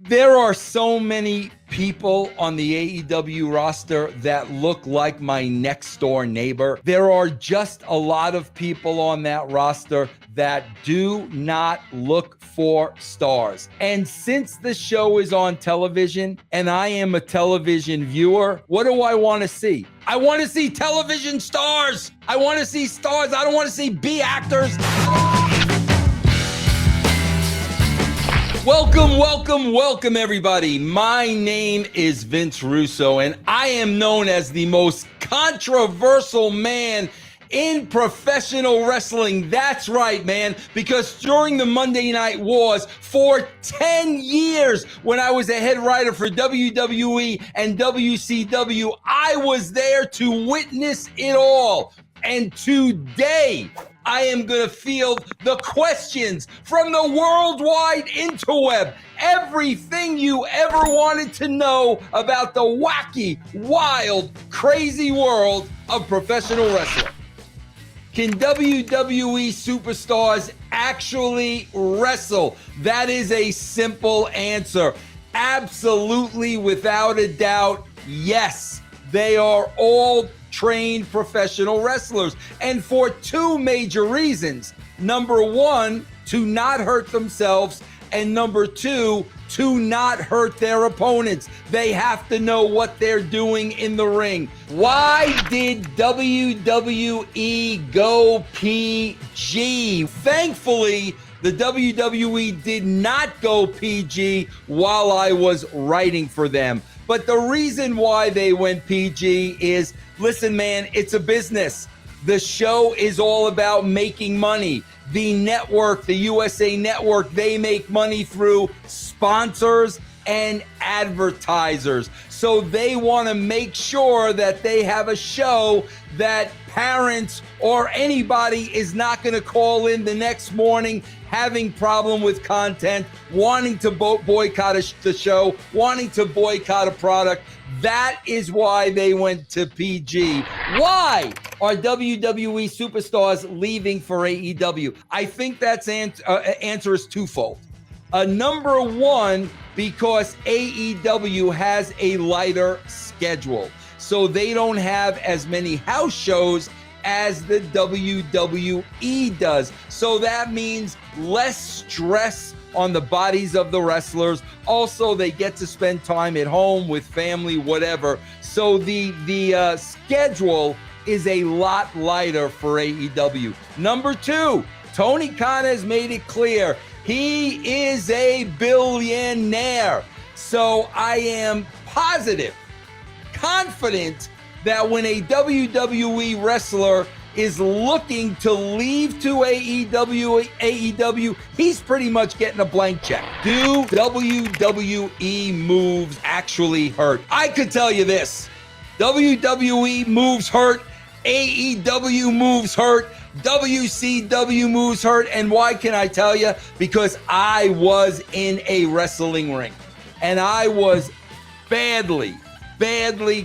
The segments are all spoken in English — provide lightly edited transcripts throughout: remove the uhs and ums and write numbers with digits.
There are so many people on the AEW roster that look like my next door neighbor. There are just a lot of people on that roster that do not look for stars. And since the show is on television and I am a television viewer, what do I want to see? I want to see television stars. I want to see stars. I don't want to see B actors. Welcome, everybody. My name is Vince Russo, and I am known as the most controversial man in professional wrestling. That's right, man, because during the Monday Night Wars for 10 years, when I was a head writer for WWE and WCW, I was there to witness it all. And today, I am going to field the questions from the worldwide interweb. Everything you ever wanted to know about the wacky, wild, crazy world of professional wrestling. Can WWE Superstars actually wrestle? That is a simple answer. Absolutely, without a doubt, yes. They are all trained professional wrestlers, and for two major reasons. Number one, to not hurt themselves, and number two, to not hurt their opponents. They have to know what they're doing in the ring. Why did WWE go PG? Thankfully, the WWE did not go PG while I was writing for them. But the reason why they went PG is, listen, man, it's a business. The show is all about making money. The network, the USA Network, they make money through sponsors and advertisers. So they want to make sure that they have a show that parents or anybody is not going to call in the next morning having problem with content, wanting to boycott the show, wanting to boycott a product. That is why they went to PG. Why are WWE Superstars leaving for AEW? I think that's answer is twofold. Number one, because AEW has a lighter schedule. So they don't have as many house shows as the WWE does. So that means less stress on the bodies of the wrestlers. Also, they get to spend time at home with family, whatever. So the schedule is a lot lighter for AEW. Number two, Tony Khan has made it clear he is a billionaire. So I am positive, confident that when a WWE wrestler is looking to leave to AEW, he's pretty much getting a blank check. Do WWE moves actually hurt? I could tell you this. WWE moves hurt. AEW moves hurt. WCW moves hurt. And why can I tell you? Because I was in a wrestling ring. And I was badly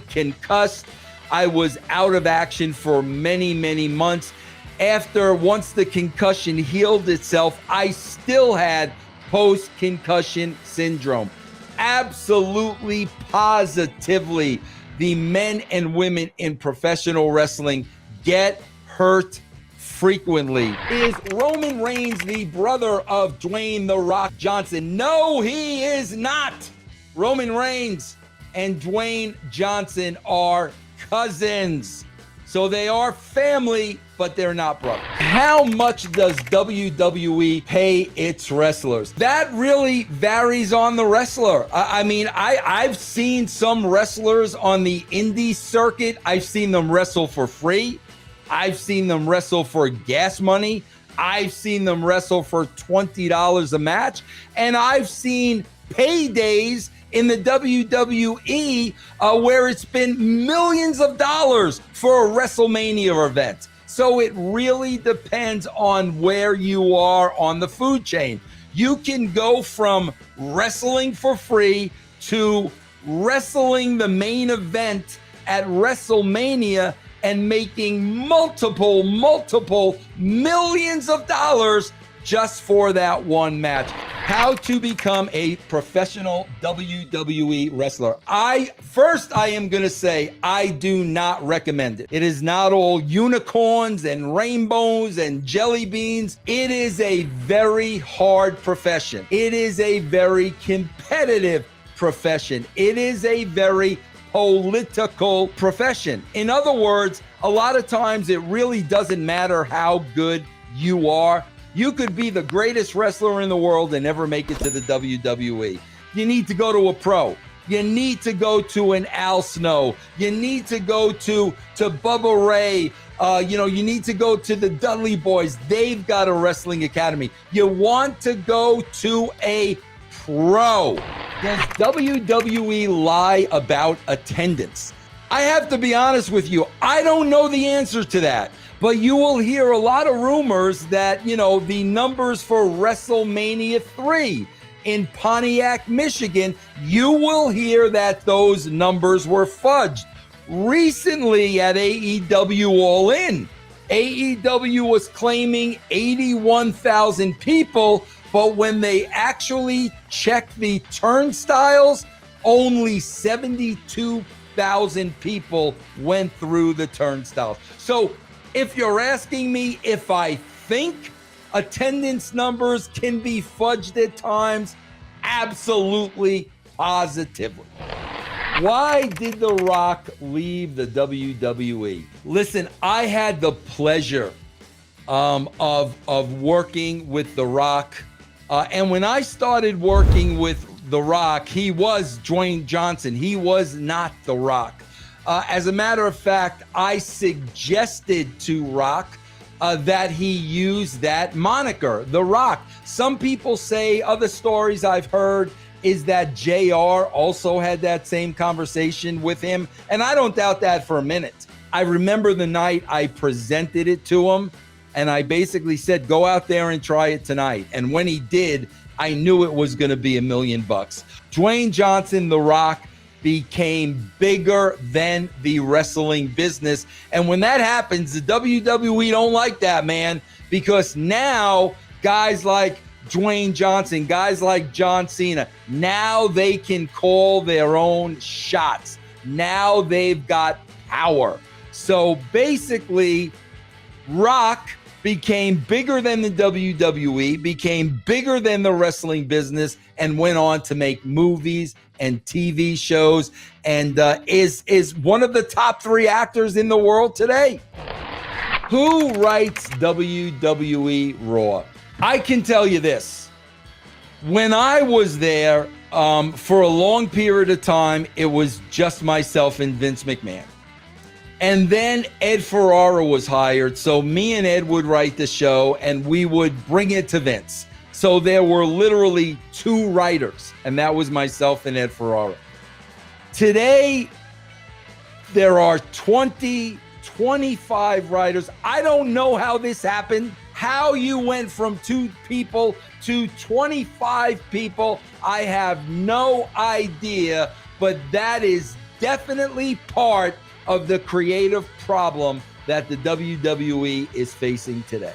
concussed. I was out of action for many months. Once the concussion healed itself, I still had post-concussion syndrome. Absolutely, positively, the men and women in professional wrestling get hurt frequently. Is Roman Reigns the brother of Dwayne "The Rock" Johnson? No, he is not. Roman Reigns and Dwayne Johnson are cousins. So they are family, but they're not brothers. How much does WWE pay its wrestlers? That really varies on the wrestler. I've seen some wrestlers on the indie circuit. I've seen them wrestle for free. I've seen them wrestle for gas money. I've seen them wrestle for $20 a match. And I've seen paydays in the WWE where it's been millions of dollars for a WrestleMania event. So it really depends on where you are on the food chain. You can go from wrestling for free to wrestling the main event at WrestleMania and making multiple millions of dollars just for that one match. How to become a professional WWE wrestler. I am going to say I do not recommend it. It is not all unicorns and rainbows and jelly beans. It is a very hard profession. It is a very competitive profession. It is a very political profession. In other words, a lot of times it really doesn't matter how good you are. You could be the greatest wrestler in the world and never make it to the WWE. You need to go to a pro. You need to go to an Al Snow. You need to go to Bubba Ray. You need to go to the Dudley Boys. They've got a wrestling academy. You want to go to a pro. Does WWE lie about attendance? I have to be honest with you. I don't know the answer to that. But you will hear a lot of rumors that, the numbers for WrestleMania 3 in Pontiac, Michigan, you will hear that those numbers were fudged. Recently at AEW All In, AEW was claiming 81,000 people, but when they actually checked the turnstiles, only 72,000 people went through the turnstiles. So if you're asking me if I think attendance numbers can be fudged at times, absolutely, positively. Why did The Rock leave the WWE? Listen, I had the pleasure of working with The Rock. And when I started working with The Rock, he was Dwayne Johnson. He was not The Rock. As a matter of fact, I suggested to Rock that he use that moniker, The Rock. Some people say, other stories I've heard, is that JR also had that same conversation with him. And I don't doubt that for a minute. I remember the night I presented it to him, and I basically said, go out there and try it tonight. And when he did, I knew it was going to be $1 million. Dwayne Johnson, The Rock, became bigger than the wrestling business. And when that happens, the WWE don't like that, man, because now guys like Dwayne Johnson, guys like John Cena, now they can call their own shots. Now they've got power. So basically, Rock became bigger than the WWE, became bigger than the wrestling business, and went on to make movies and TV shows, and is one of the top 3 actors in the world today. Who writes WWE Raw? I can tell you this. When I was there, for a long period of time, it was just myself and Vince McMahon. And then Ed Ferrara was hired, so me and Ed would write the show, and we would bring it to Vince. So there were literally 2 writers, and that was myself and Ed Ferrara. Today, there are 20, 25 writers. I don't know how this happened, how you went from 2 people to 25 people. I have no idea, but that is definitely part of the creative problem that the WWE is facing today.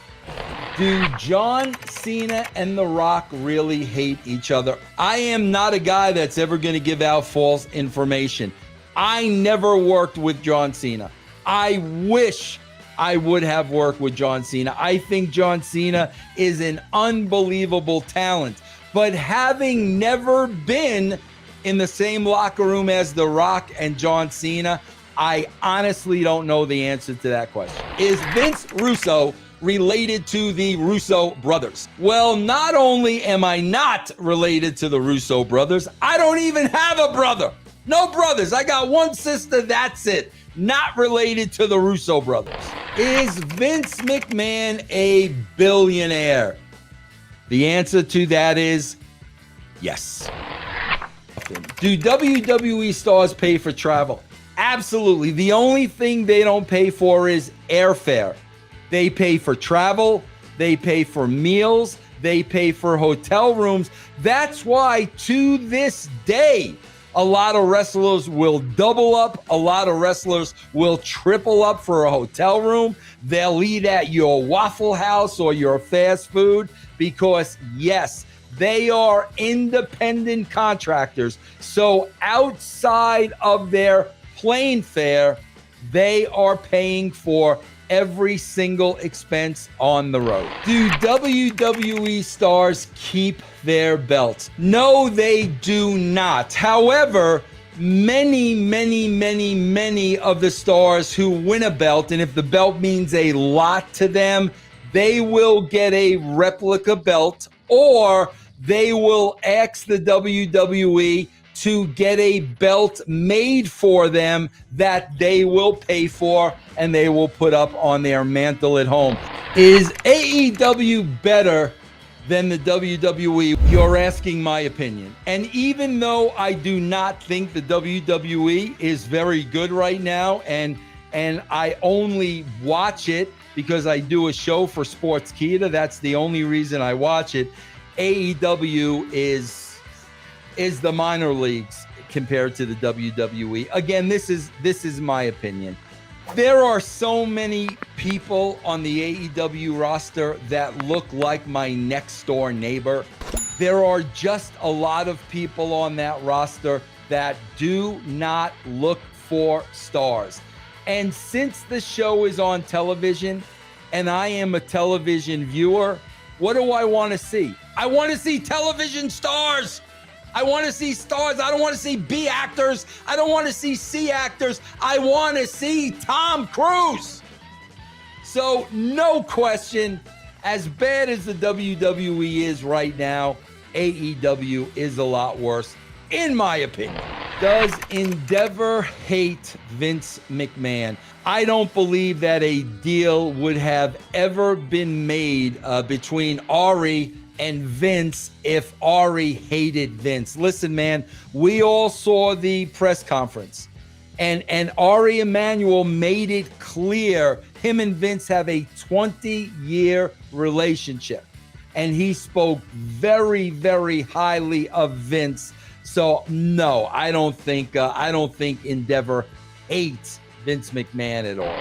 Do John Cena and The Rock really hate each other? I am not a guy that's ever going to give out false information. I never worked with John Cena. I wish I would have worked with John Cena. I think John Cena is an unbelievable talent. But having never been in the same locker room as The Rock and John Cena, I honestly don't know the answer to that question. Is Vince Russo related to the Russo brothers? Well, not only am I not related to the Russo brothers, I don't even have a brother. No brothers. I got one sister, that's it. Not related to the Russo brothers. Is Vince McMahon a billionaire? The answer to that is yes. Do WWE stars pay for travel? Absolutely. The only thing they don't pay for is airfare. They pay for travel, they pay for meals, they pay for hotel rooms. That's why to this day, a lot of wrestlers will double up. A lot of wrestlers will triple up for a hotel room. They'll eat at your Waffle House or your fast food because, yes, They are independent contractors. So outside of their plane fare, they are paying for every single expense on the road. Do WWE stars keep their belts? No, they do not. However, many of the stars who win a belt, and if the belt means a lot to them, they will get a replica belt, or they will ask the WWE to get a belt made for them that they will pay for and they will put up on their mantle at home. Is AEW better than the WWE? You're asking my opinion. And even though I do not think the WWE is very good right now, and I only watch it because I do a show for Sportskeeda, that's the only reason I watch it. AEW is the minor leagues compared to the WWE. Again, this is my opinion. There are so many people on the AEW roster that look like my next door neighbor. There are just a lot of people on that roster that do not look for stars. And since the show is on television and I am a television viewer, what do I want to see? I want to see television stars. I want to see stars. I don't want to see B actors. I don't want to see C actors. I want to see Tom Cruise. So no question, as bad as the WWE is right now, AEW is a lot worse, in my opinion. Does Endeavor hate Vince McMahon? I don't believe that a deal would have ever been made between Ari and Vince if Ari hated Vince. Listen, man, we all saw the press conference, and Ari Emanuel made it clear him and Vince have a 20-year relationship, and he spoke very highly of Vince. So no, I don't think Endeavor hates Vince McMahon at all.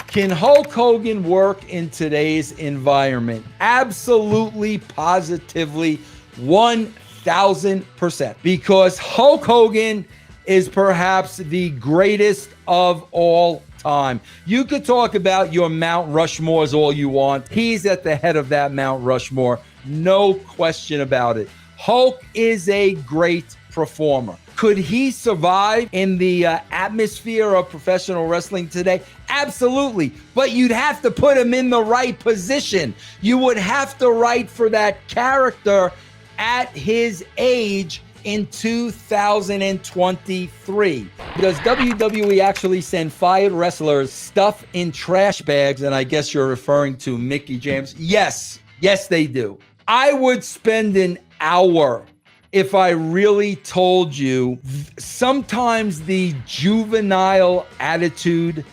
Can Hulk Hogan work in today's environment? Absolutely, positively, 1,000%. Because Hulk Hogan is perhaps the greatest of all time. You could talk about your Mount Rushmores all you want. He's at the head of that Mount Rushmore. No question about it. Hulk is a great performer. Could he survive in the atmosphere of professional wrestling today? Absolutely. But you'd have to put him in the right position. You would have to write for that character at his age in 2023. Does WWE actually send fired wrestlers stuff in trash bags? And I guess you're referring to Mickey James. Yes, they do. I would spend an hour if I really told you sometimes the juvenile attitude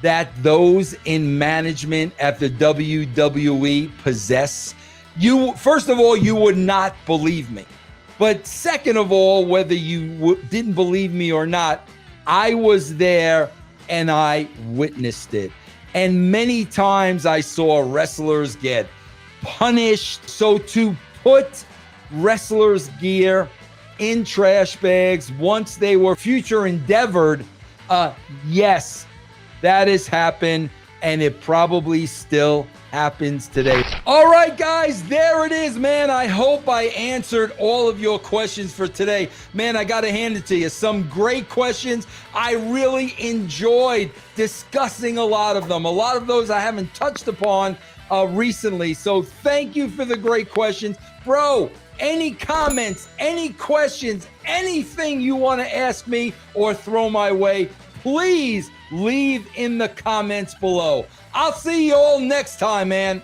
that those in management at the WWE possess. First of all, you would not believe me. But second of all, whether you didn't believe me or not, I was there and I witnessed it. And many times I saw wrestlers get punished. So to put wrestlers' gear in trash bags once they were future endeavored, yes, that has happened, and it probably still happens today. All right, guys, there it is, man. I hope I answered all of your questions for today. Man, I got to hand it to you. Some great questions. I really enjoyed discussing a lot of them. A lot of those I haven't touched upon recently. So thank you for the great questions. Bro, any comments, any questions, anything you want to ask me or throw my way, please leave in the comments below. I'll see you all next time, man.